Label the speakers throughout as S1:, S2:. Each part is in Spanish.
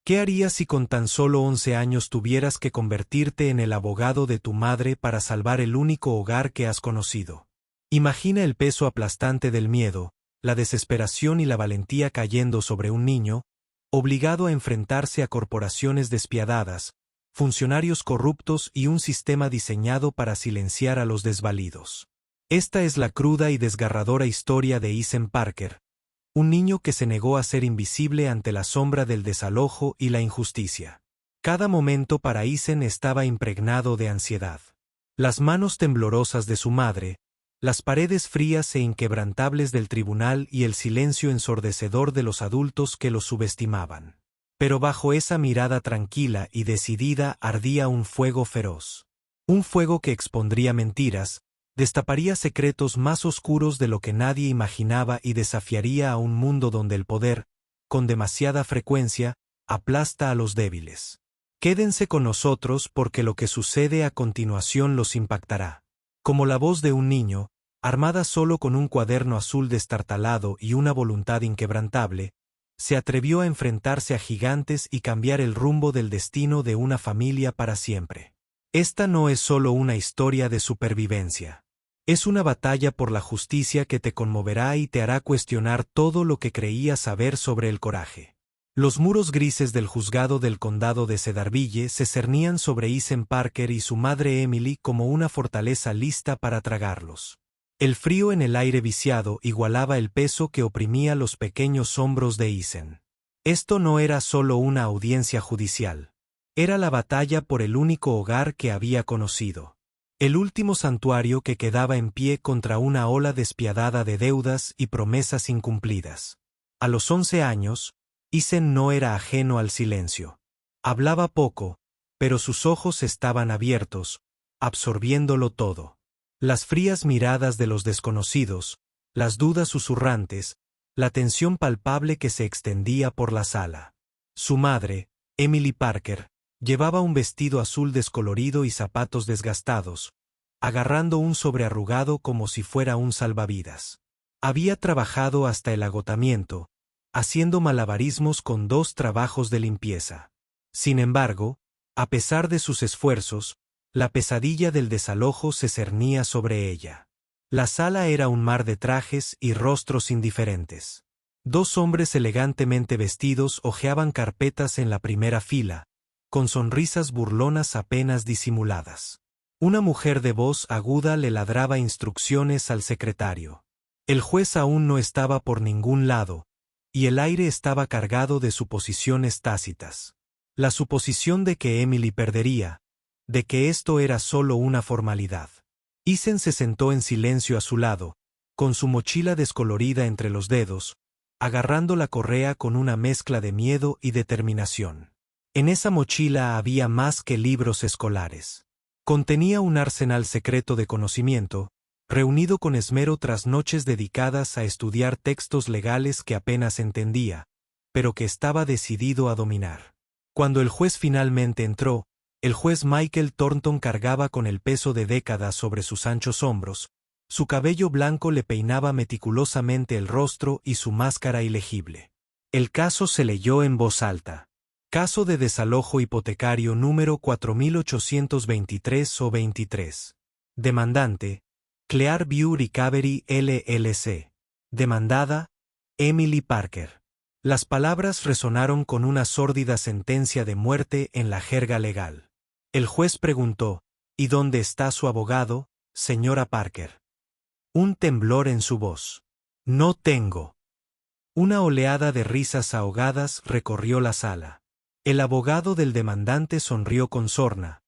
S1: ¿Qué harías si con tan solo 11 años tuvieras que convertirte en el abogado de tu madre para salvar el único hogar que has conocido? Imagina el peso aplastante del miedo, la desesperación y la valentía cayendo sobre un niño, obligado a enfrentarse a corporaciones despiadadas, funcionarios corruptos y un sistema diseñado para silenciar a los desvalidos. Esta es la cruda y desgarradora historia de Ethan Parker, un niño que se negó a ser invisible ante la sombra del desalojo y la injusticia. Cada momento para Ethan estaba impregnado de ansiedad. Las manos temblorosas de su madre, las paredes frías e inquebrantables del tribunal y el silencio ensordecedor de los adultos que lo subestimaban. Pero bajo esa mirada tranquila y decidida ardía un fuego feroz. Un fuego que expondría mentiras, destaparía secretos más oscuros de lo que nadie imaginaba y desafiaría a un mundo donde el poder, con demasiada frecuencia, aplasta a los débiles. Quédense con nosotros porque lo que sucede a continuación los impactará. Como la voz de un niño, armada solo con un cuaderno azul destartalado y una voluntad inquebrantable, se atrevió a enfrentarse a gigantes y cambiar el rumbo del destino de una familia para siempre. Esta no es solo una historia de supervivencia. Es una batalla por la justicia que te conmoverá y te hará cuestionar todo lo que creías saber sobre el coraje. Los muros grises del juzgado del condado de Cedarville se cernían sobre Ethan Parker y su madre Emily como una fortaleza lista para tragarlos. El frío en el aire viciado igualaba el peso que oprimía los pequeños hombros de Ethan. Esto no era solo una audiencia judicial. Era la batalla por el único hogar que había conocido. El último santuario que quedaba en pie contra una ola despiadada de deudas y promesas incumplidas. A los 11 años, Ethan no era ajeno al silencio. Hablaba poco, pero sus ojos estaban abiertos, absorbiéndolo todo. Las frías miradas de los desconocidos, las dudas susurrantes, la tensión palpable que se extendía por la sala. Su madre, Emily Parker, llevaba un vestido azul descolorido y zapatos desgastados, agarrando un sobrearrugado como si fuera un salvavidas. Había trabajado hasta el agotamiento, haciendo malabarismos con 2 trabajos de limpieza. Sin embargo, a pesar de sus esfuerzos, la pesadilla del desalojo se cernía sobre ella. La sala era un mar de trajes y rostros indiferentes. 2 hombres elegantemente vestidos hojeaban carpetas en la primera fila, con sonrisas burlonas apenas disimuladas. Una mujer de voz aguda le ladraba instrucciones al secretario. El juez aún no estaba por ningún lado, y el aire estaba cargado de suposiciones tácitas. La suposición de que Emily perdería, de que esto era solo una formalidad. Ethan se sentó en silencio a su lado, con su mochila descolorida entre los dedos, agarrando la correa con una mezcla de miedo y determinación. En esa mochila había más que libros escolares. Contenía un arsenal secreto de conocimiento, reunido con esmero tras noches dedicadas a estudiar textos legales que apenas entendía, pero que estaba decidido a dominar. Cuando el juez finalmente entró, el juez Michael Thornton cargaba con el peso de décadas sobre sus anchos hombros, su cabello blanco le peinaba meticulosamente el rostro y su máscara ilegible. El caso se leyó en voz alta. Caso de desalojo hipotecario número 4823 o 23. Demandante, Clearview Recovery LLC. Demandada, Emily Parker. Las palabras resonaron con una sórdida sentencia de muerte en la jerga legal. El juez preguntó, ¿y dónde está su abogado, señora Parker? Un temblor en su voz. No tengo. Una oleada de risas ahogadas recorrió la sala. El abogado del demandante sonrió con sorna,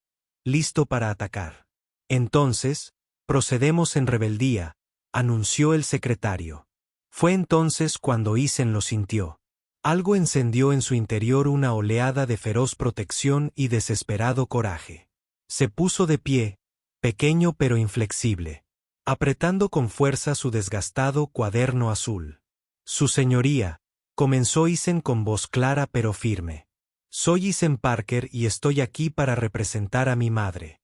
S1: listo para atacar. Entonces, procedemos en rebeldía, anunció el secretario. Fue entonces cuando Ethan lo sintió. Algo encendió en su interior una oleada de feroz protección y desesperado coraje. Se puso de pie, pequeño pero inflexible, apretando con fuerza su desgastado cuaderno azul. Su señoría, comenzó Ethan con voz clara pero firme. Soy Ethan Parker y estoy aquí para representar a mi madre.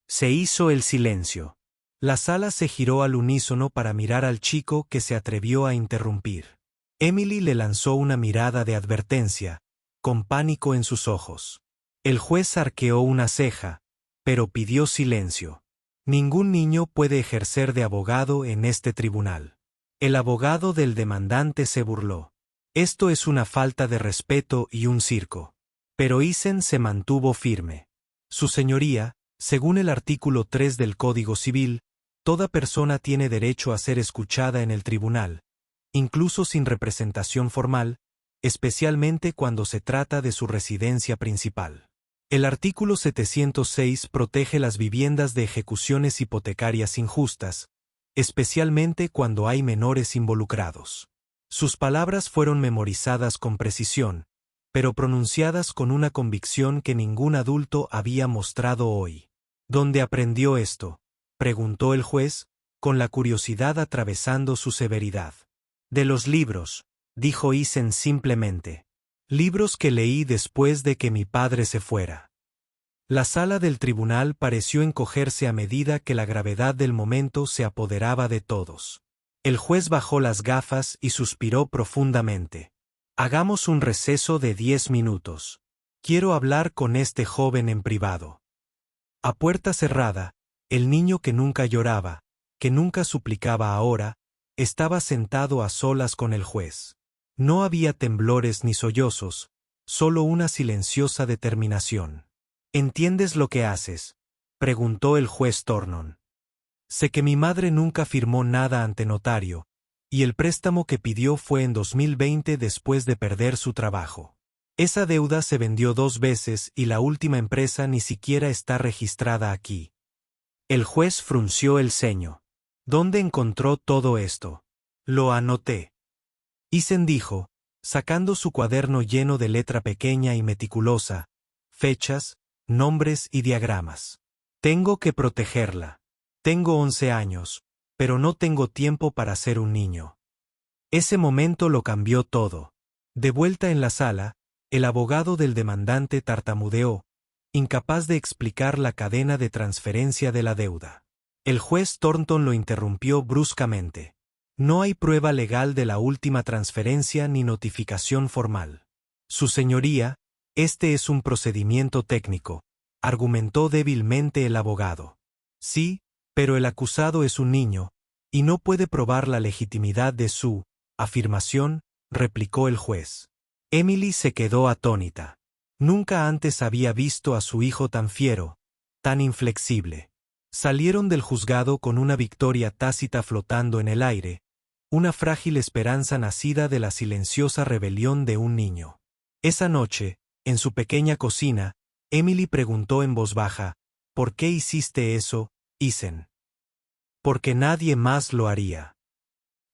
S1: Se hizo el silencio. La sala se giró al unísono para mirar al chico que se atrevió a interrumpir. Emily le lanzó una mirada de advertencia, con pánico en sus ojos. El juez arqueó una ceja, pero pidió silencio. Ningún niño puede ejercer de abogado en este tribunal. El abogado del demandante se burló. Esto es una falta de respeto y un circo. Pero Eisen se mantuvo firme. Su señoría, según el artículo 3 del Código Civil, toda persona tiene derecho a ser escuchada en el tribunal, incluso sin representación formal, especialmente cuando se trata de su residencia principal. El artículo 706 protege las viviendas de ejecuciones hipotecarias injustas, especialmente cuando hay menores involucrados. Sus palabras fueron memorizadas con precisión, pero pronunciadas con una convicción que ningún adulto había mostrado hoy. ¿Dónde aprendió esto?, preguntó el juez, con la curiosidad atravesando su severidad. De los libros, dijo Eisen simplemente. Libros que leí después de que mi padre se fuera. La sala del tribunal pareció encogerse a medida que la gravedad del momento se apoderaba de todos. El juez bajó las gafas y suspiró profundamente. Hagamos un receso de 10 minutos. Quiero hablar con este joven en privado. A puerta cerrada, el niño que nunca lloraba, que nunca suplicaba ahora, estaba sentado a solas con el juez. No había temblores ni sollozos, solo una silenciosa determinación. ¿Entiendes lo que haces?, preguntó el juez Thornton. Sé que mi madre nunca firmó nada ante notario, y el préstamo que pidió fue en 2020 después de perder su trabajo. Esa deuda se vendió 2 veces y la última empresa ni siquiera está registrada aquí. El juez frunció el ceño. ¿Dónde encontró todo esto? Lo anoté. Eisen dijo, sacando su cuaderno lleno de letra pequeña y meticulosa, fechas, nombres y diagramas. Tengo que protegerla. Tengo 11 años, pero no tengo tiempo para ser un niño. Ese momento lo cambió todo. De vuelta en la sala, el abogado del demandante tartamudeó, incapaz de explicar la cadena de transferencia de la deuda. El juez Thornton lo interrumpió bruscamente. No hay prueba legal de la última transferencia ni notificación formal. Su señoría, este es un procedimiento técnico, argumentó débilmente el abogado. Sí, pero el acusado es un niño, y no puede probar la legitimidad de su afirmación, replicó el juez. Emily se quedó atónita. Nunca antes había visto a su hijo tan fiero, tan inflexible. Salieron del juzgado con una victoria tácita flotando en el aire, una frágil esperanza nacida de la silenciosa rebelión de un niño. Esa noche, en su pequeña cocina, Emily preguntó en voz baja, ¿por qué hiciste eso, Eisen? Porque nadie más lo haría.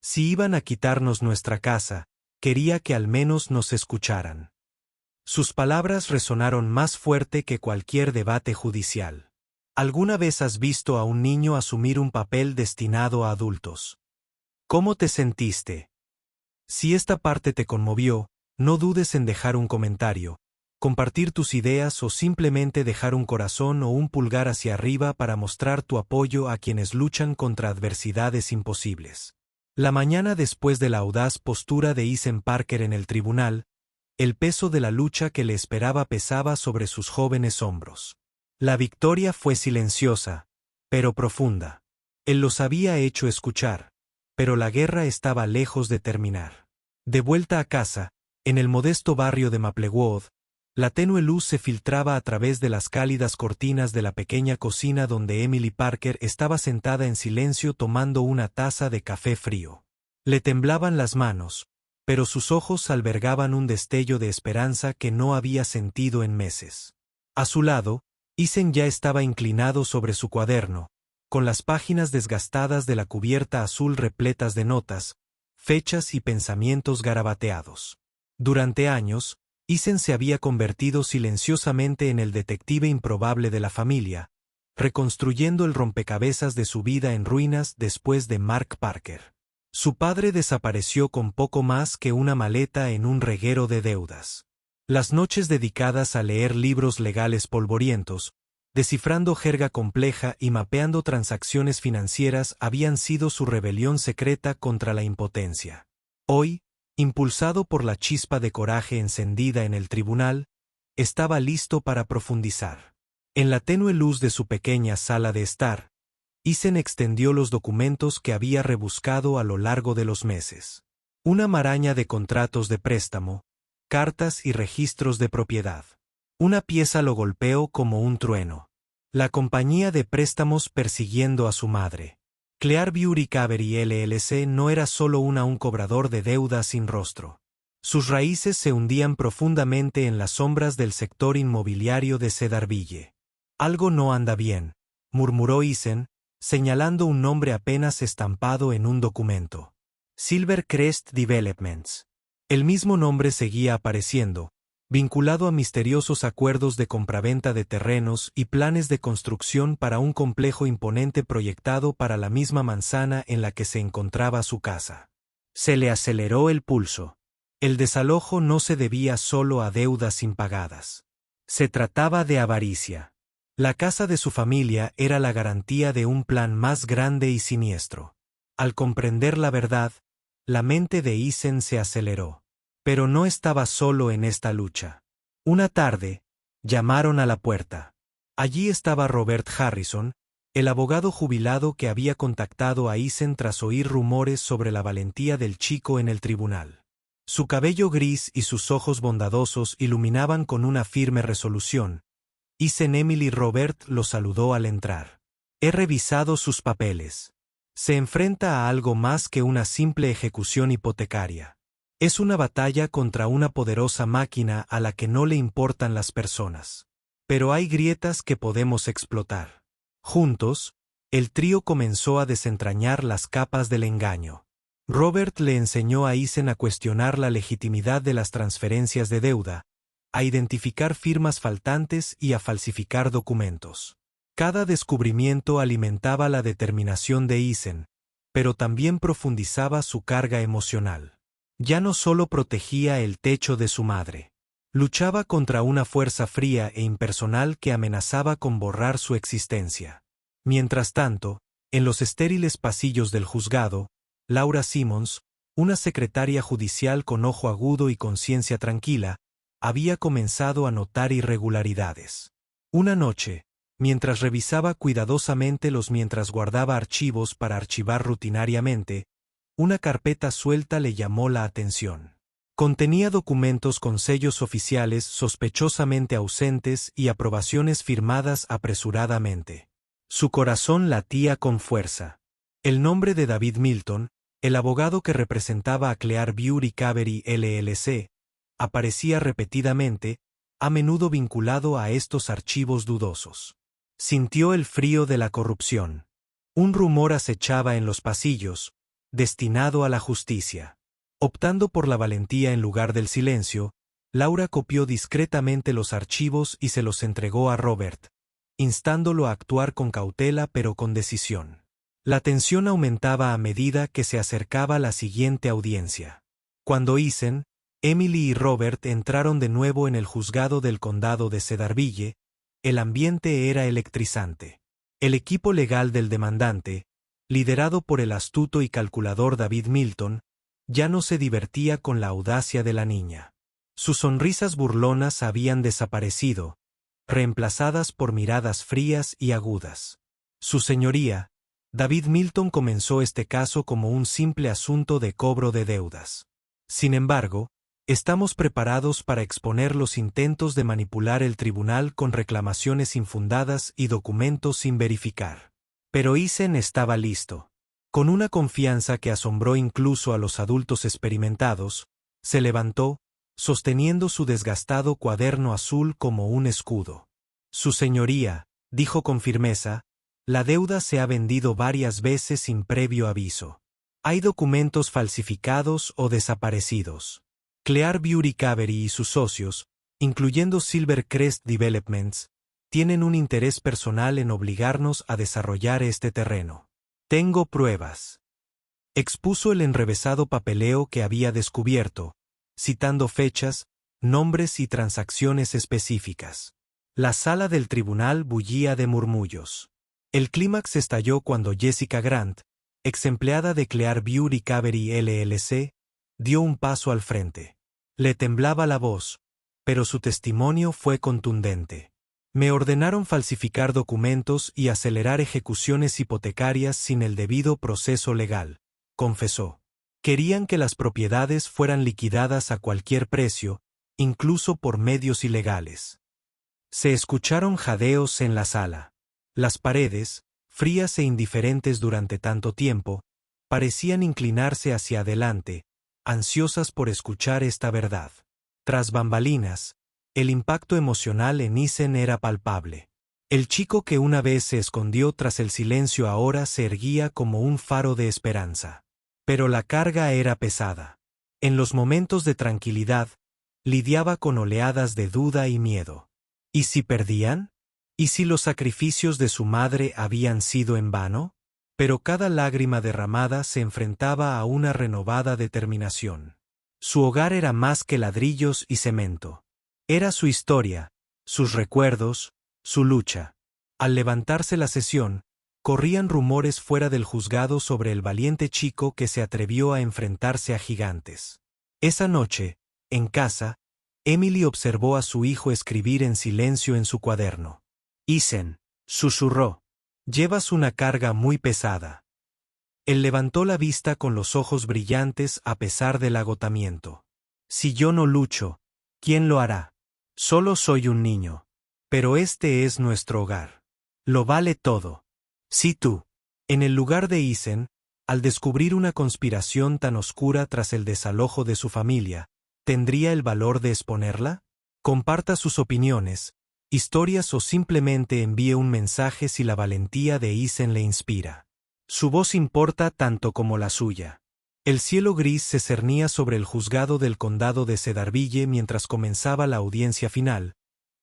S1: Si iban a quitarnos nuestra casa, quería que al menos nos escucharan. Sus palabras resonaron más fuerte que cualquier debate judicial. ¿Alguna vez has visto a un niño asumir un papel destinado a adultos? ¿Cómo te sentiste? Si esta parte te conmovió, no dudes en dejar un comentario, compartir tus ideas o simplemente dejar un corazón o un pulgar hacia arriba para mostrar tu apoyo a quienes luchan contra adversidades imposibles. La mañana después de la audaz postura de Eisen Parker en el tribunal, el peso de la lucha que le esperaba pesaba sobre sus jóvenes hombros. La victoria fue silenciosa, pero profunda. Él los había hecho escuchar, pero la guerra estaba lejos de terminar. De vuelta a casa, en el modesto barrio de Maplewood, la tenue luz se filtraba a través de las cálidas cortinas de la pequeña cocina donde Emily Parker estaba sentada en silencio tomando una taza de café frío. Le temblaban las manos, pero sus ojos albergaban un destello de esperanza que no había sentido en meses. A su lado, Eisen ya estaba inclinado sobre su cuaderno, con las páginas desgastadas de la cubierta azul repletas de notas, fechas y pensamientos garabateados. Durante años, Eisen se había convertido silenciosamente en el detective improbable de la familia, reconstruyendo el rompecabezas de su vida en ruinas después de Mark Parker. Su padre desapareció con poco más que una maleta en un reguero de deudas. Las noches dedicadas a leer libros legales polvorientos, descifrando jerga compleja y mapeando transacciones financieras habían sido su rebelión secreta contra la impotencia. Hoy, Impulsado por la chispa de coraje encendida en el tribunal, estaba listo para profundizar. En la tenue luz de su pequeña sala de estar, Eisen extendió los documentos que había rebuscado a lo largo de los meses. Una maraña de contratos de préstamo, cartas y registros de propiedad. Una pieza lo golpeó como un trueno. La compañía de préstamos persiguiendo a su madre. Clearview Recovery LLC no era solo un cobrador de deuda sin rostro. Sus raíces se hundían profundamente en las sombras del sector inmobiliario de Cedarville. Algo no anda bien, murmuró Eisen, señalando un nombre apenas estampado en un documento. Silvercrest Developments. El mismo nombre seguía apareciendo, vinculado a misteriosos acuerdos de compraventa de terrenos y planes de construcción para un complejo imponente proyectado para la misma manzana en la que se encontraba su casa. Se le aceleró el pulso. El desalojo no se debía solo a deudas impagadas. Se trataba de avaricia. La casa de su familia era la garantía de un plan más grande y siniestro. Al comprender la verdad, la mente de Eisen se aceleró. Pero no estaba solo en esta lucha. Una tarde, llamaron a la puerta. Allí estaba Robert Harrison, el abogado jubilado que había contactado a Eisen tras oír rumores sobre la valentía del chico en el tribunal. Su cabello gris y sus ojos bondadosos iluminaban con una firme resolución. Eisen Emily Robert lo saludó al entrar. He revisado sus papeles. Se enfrenta a algo más que una simple ejecución hipotecaria. Es una batalla contra una poderosa máquina a la que no le importan las personas. Pero hay grietas que podemos explotar. Juntos, el trío comenzó a desentrañar las capas del engaño. Robert le enseñó a Eisen a cuestionar la legitimidad de las transferencias de deuda, a identificar firmas faltantes y a falsificar documentos. Cada descubrimiento alimentaba la determinación de Eisen, pero también profundizaba su carga emocional. Ya no solo protegía el techo de su madre. Luchaba contra una fuerza fría e impersonal que amenazaba con borrar su existencia. Mientras tanto, en los estériles pasillos del juzgado, Laura Simmons, una secretaria judicial con ojo agudo y conciencia tranquila, había comenzado a notar irregularidades. Una noche, mientras revisaba cuidadosamente mientras guardaba archivos para archivar rutinariamente, una carpeta suelta le llamó la atención. Contenía documentos con sellos oficiales sospechosamente ausentes y aprobaciones firmadas apresuradamente. Su corazón latía con fuerza. El nombre de David Milton, el abogado que representaba a Clearview Recovery LLC, aparecía repetidamente, a menudo vinculado a estos archivos dudosos. Sintió el frío de la corrupción. Un rumor acechaba en los pasillos, destinado a la justicia. Optando por la valentía en lugar del silencio, Laura copió discretamente los archivos y se los entregó a Robert, instándolo a actuar con cautela pero con decisión. La tensión aumentaba a medida que se acercaba la siguiente audiencia. Cuando Eisen, Emily y Robert entraron de nuevo en el juzgado del condado de Cedarville, el ambiente era electrizante. El equipo legal del demandante, liderado por el astuto y calculador David Milton, ya no se divertía con la audacia de la niña. Sus sonrisas burlonas habían desaparecido, reemplazadas por miradas frías y agudas. Su señoría, David Milton comenzó este caso como un simple asunto de cobro de deudas. Sin embargo, estamos preparados para exponer los intentos de manipular el tribunal con reclamaciones infundadas y documentos sin verificar. Pero Eisen estaba listo. Con una confianza que asombró incluso a los adultos experimentados, se levantó, sosteniendo su desgastado cuaderno azul como un escudo. Su señoría, dijo con firmeza, la deuda se ha vendido varias veces sin previo aviso. Hay documentos falsificados o desaparecidos. Clearview Recovery y sus socios, incluyendo Silvercrest Developments, tienen un interés personal en obligarnos a desarrollar este terreno. Tengo pruebas. Expuso el enrevesado papeleo que había descubierto, citando fechas, nombres y transacciones específicas. La sala del tribunal bullía de murmullos. El clímax estalló cuando Jessica Grant, ex empleada de Clearview Recovery LLC, dio un paso al frente. Le temblaba la voz, pero su testimonio fue contundente. Me ordenaron falsificar documentos y acelerar ejecuciones hipotecarias sin el debido proceso legal, confesó. Querían que las propiedades fueran liquidadas a cualquier precio, incluso por medios ilegales. Se escucharon jadeos en la sala. Las paredes, frías e indiferentes durante tanto tiempo, parecían inclinarse hacia adelante, ansiosas por escuchar esta verdad. Tras bambalinas, el impacto emocional en Eason era palpable. El chico que una vez se escondió tras el silencio ahora se erguía como un faro de esperanza. Pero la carga era pesada. En los momentos de tranquilidad, lidiaba con oleadas de duda y miedo. ¿Y si perdían? ¿Y si los sacrificios de su madre habían sido en vano? Pero cada lágrima derramada se enfrentaba a una renovada determinación. Su hogar era más que ladrillos y cemento. Era su historia, sus recuerdos, su lucha. Al levantarse la sesión, corrían rumores fuera del juzgado sobre el valiente chico que se atrevió a enfrentarse a gigantes. Esa noche, en casa, Emily observó a su hijo escribir en silencio en su cuaderno. Eason, susurró, llevas una carga muy pesada. Él levantó la vista con los ojos brillantes a pesar del agotamiento. Si yo no lucho, ¿quién lo hará? Solo soy un niño. Pero este es nuestro hogar. Lo vale todo. Sí tú. En el lugar de Eason, al descubrir una conspiración tan oscura tras el desalojo de su familia, ¿tendría el valor de exponerla? Comparta sus opiniones, historias o simplemente envíe un mensaje si la valentía de Eason le inspira. Su voz importa tanto como la suya. El cielo gris se cernía sobre el juzgado del condado de Cedarville mientras comenzaba la audiencia final,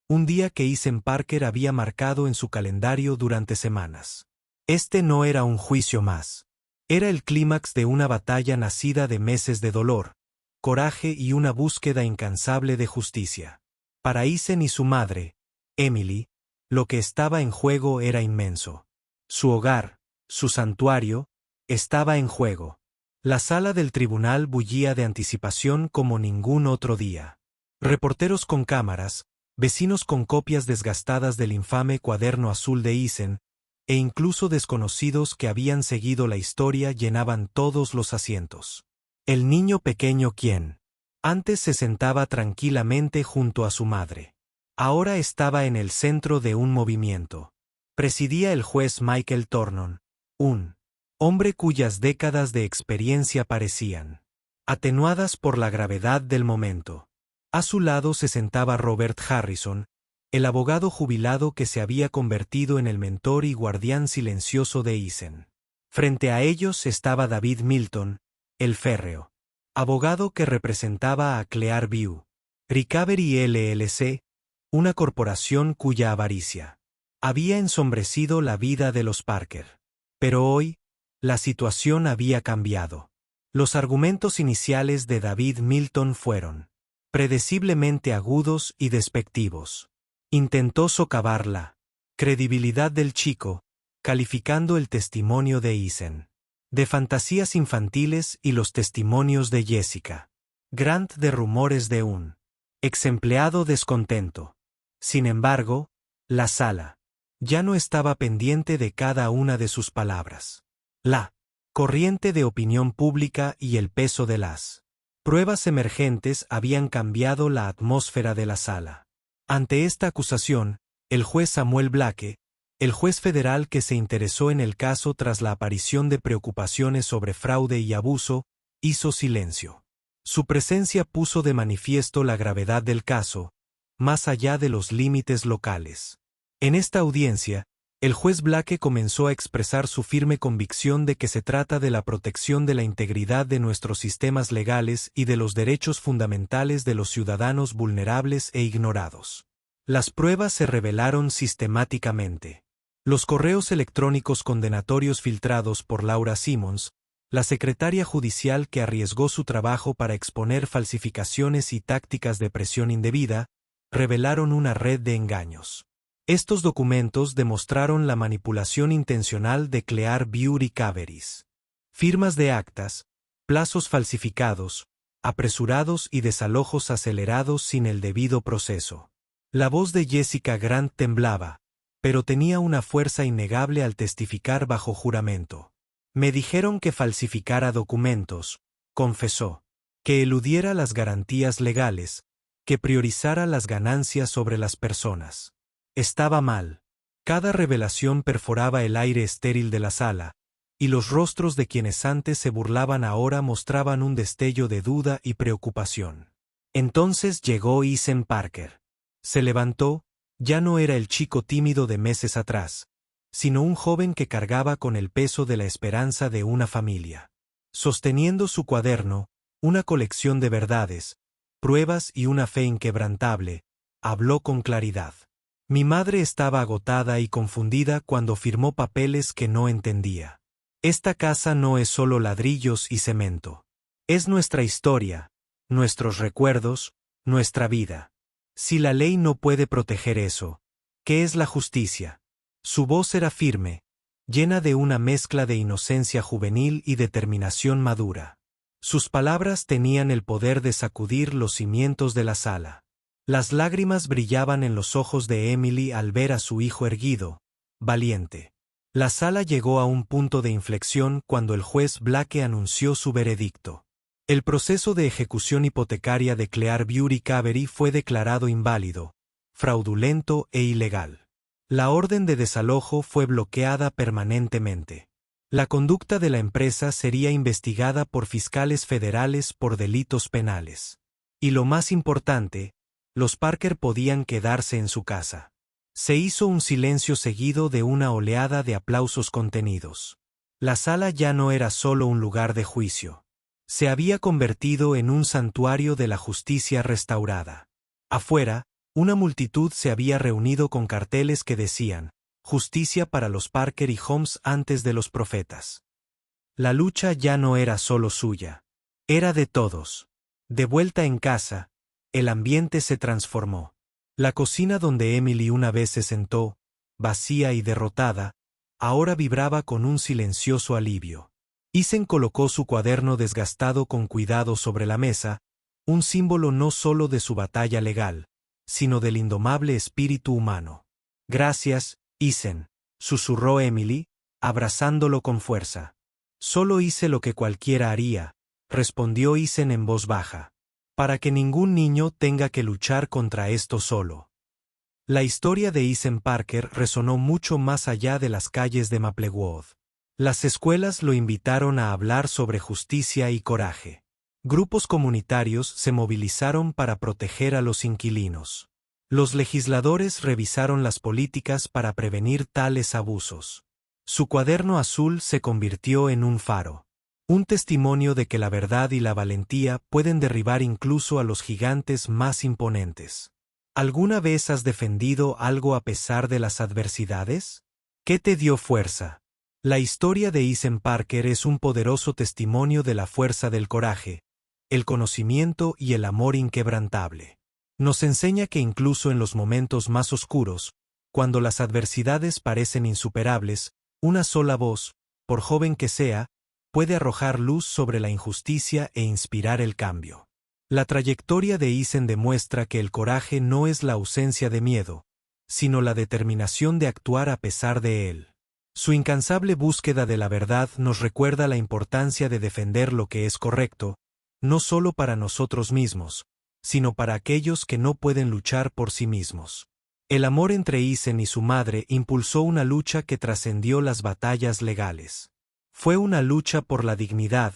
S1: un día que Eason Parker había marcado en su calendario durante semanas. Este no era un juicio más. Era el clímax de una batalla nacida de meses de dolor, coraje y una búsqueda incansable de justicia. Para Eason y su madre, Emily, lo que estaba en juego era inmenso. Su hogar, su santuario, estaba en juego. La sala del tribunal bullía de anticipación como ningún otro día. Reporteros con cámaras, vecinos con copias desgastadas del infame cuaderno azul de Eason, e incluso desconocidos que habían seguido la historia llenaban todos los asientos. El niño pequeño quien antes se sentaba tranquilamente junto a su madre, ahora estaba en el centro de un movimiento. Presidía el juez Michael Thornton, un hombre cuyas décadas de experiencia parecían atenuadas por la gravedad del momento. A su lado se sentaba Robert Harrison, el abogado jubilado que se había convertido en el mentor y guardián silencioso de Eason. Frente a ellos estaba David Milton, el férreo abogado que representaba a Clearview Recovery LLC, una corporación cuya avaricia había ensombrecido la vida de los Parker. Pero hoy, la situación había cambiado. Los argumentos iniciales de David Milton fueron predeciblemente agudos y despectivos. Intentó socavar la credibilidad del chico, calificando el testimonio de Eason de fantasías infantiles y los testimonios de Jessica Grant de rumores de un exempleado descontento. Sin embargo, la sala ya no estaba pendiente de cada una de sus palabras. La corriente de opinión pública y el peso de las pruebas emergentes habían cambiado la atmósfera de la sala. Ante esta acusación, el juez Samuel Blake, el juez federal que se interesó en el caso tras la aparición de preocupaciones sobre fraude y abuso, hizo silencio. Su presencia puso de manifiesto la gravedad del caso, más allá de los límites locales. En esta audiencia, el juez Blake comenzó a expresar su firme convicción de que se trata de la protección de la integridad de nuestros sistemas legales y de los derechos fundamentales de los ciudadanos vulnerables e ignorados. Las pruebas se revelaron sistemáticamente. Los correos electrónicos condenatorios filtrados por Laura Simmons, la secretaria judicial que arriesgó su trabajo para exponer falsificaciones y tácticas de presión indebida, revelaron una red de engaños. Estos documentos demostraron la manipulación intencional de Clearview Recoveries. Firmas de actas, plazos falsificados, apresurados y desalojos acelerados sin el debido proceso. La voz de Jessica Grant temblaba, pero tenía una fuerza innegable al testificar bajo juramento. Me dijeron que falsificara documentos, confesó, que eludiera las garantías legales, que priorizara las ganancias sobre las personas. Estaba mal. Cada revelación perforaba el aire estéril de la sala, y los rostros de quienes antes se burlaban ahora mostraban un destello de duda y preocupación. Entonces llegó Ethan Parker. Se levantó, ya no era el chico tímido de meses atrás, sino un joven que cargaba con el peso de la esperanza de una familia. Sosteniendo su cuaderno, una colección de verdades, pruebas y una fe inquebrantable, habló con claridad. Mi madre estaba agotada y confundida cuando firmó papeles que no entendía. Esta casa no es solo ladrillos y cemento. Es nuestra historia, nuestros recuerdos, nuestra vida. Si la ley no puede proteger eso, ¿qué es la justicia? Su voz era firme, llena de una mezcla de inocencia juvenil y determinación madura. Sus palabras tenían el poder de sacudir los cimientos de la sala. Las lágrimas brillaban en los ojos de Emily al ver a su hijo erguido, valiente. La sala llegó a un punto de inflexión cuando el juez Blake anunció su veredicto. El proceso de ejecución hipotecaria de Clear Beauty Cavery fue declarado inválido, fraudulento e ilegal. La orden de desalojo fue bloqueada permanentemente. La conducta de la empresa sería investigada por fiscales federales por delitos penales. Y lo más importante, los Parker podían quedarse en su casa. Se hizo un silencio seguido de una oleada de aplausos contenidos. La sala ya no era solo un lugar de juicio. Se había convertido en un santuario de la justicia restaurada. Afuera, una multitud se había reunido con carteles que decían, justicia para los Parker y Holmes antes de los profetas. La lucha ya no era solo suya. Era de todos. De vuelta en casa, el ambiente se transformó. La cocina donde Emily una vez se sentó, vacía y derrotada, ahora vibraba con un silencioso alivio. Ethan colocó su cuaderno desgastado con cuidado sobre la mesa, un símbolo no solo de su batalla legal, sino del indomable espíritu humano. Gracias, Ethan, susurró Emily, abrazándolo con fuerza. Solo hice lo que cualquiera haría, respondió Ethan en voz baja. Para que ningún niño tenga que luchar contra esto solo. La historia de Ethan Parker resonó mucho más allá de las calles de Maplewood. Las escuelas lo invitaron a hablar sobre justicia y coraje. Grupos comunitarios se movilizaron para proteger a los inquilinos. Los legisladores revisaron las políticas para prevenir tales abusos. Su cuaderno azul se convirtió en un faro. Un testimonio de que la verdad y la valentía pueden derribar incluso a los gigantes más imponentes. ¿Alguna vez has defendido algo a pesar de las adversidades? ¿Qué te dio fuerza? La historia de Ethan Parker es un poderoso testimonio de la fuerza del coraje, el conocimiento y el amor inquebrantable. Nos enseña que incluso en los momentos más oscuros, cuando las adversidades parecen insuperables, una sola voz, por joven que sea, puede arrojar luz sobre la injusticia e inspirar el cambio. La trayectoria de Ethan demuestra que el coraje no es la ausencia de miedo, sino la determinación de actuar a pesar de él. Su incansable búsqueda de la verdad nos recuerda la importancia de defender lo que es correcto, no solo para nosotros mismos, sino para aquellos que no pueden luchar por sí mismos. El amor entre Ethan y su madre impulsó una lucha que trascendió las batallas legales. Fue una lucha por la dignidad,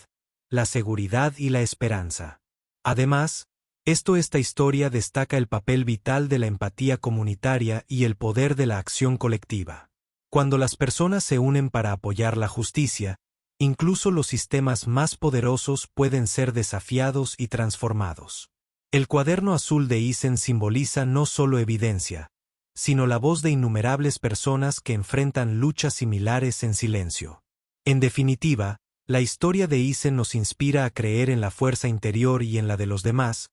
S1: la seguridad y la esperanza. Además, esta historia destaca el papel vital de la empatía comunitaria y el poder de la acción colectiva. Cuando las personas se unen para apoyar la justicia, incluso los sistemas más poderosos pueden ser desafiados y transformados. El cuaderno azul de Ethan simboliza no solo evidencia, sino la voz de innumerables personas que enfrentan luchas similares en silencio. En definitiva, la historia de Ethan nos inspira a creer en la fuerza interior y en la de los demás,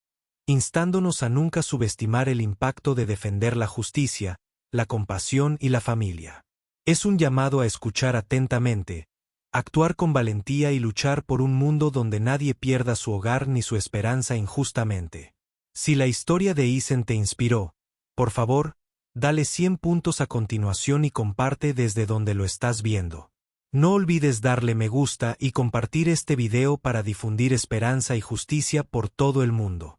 S1: instándonos a nunca subestimar el impacto de defender la justicia, la compasión y la familia. Es un llamado a escuchar atentamente, Actuar con valentía y luchar por un mundo donde nadie pierda su hogar ni su esperanza injustamente. Si la historia de Isen te inspiró, por favor, dale 100 puntos a continuación y comparte desde donde lo estás viendo. No olvides darle me gusta y compartir este video para difundir esperanza y justicia por todo el mundo.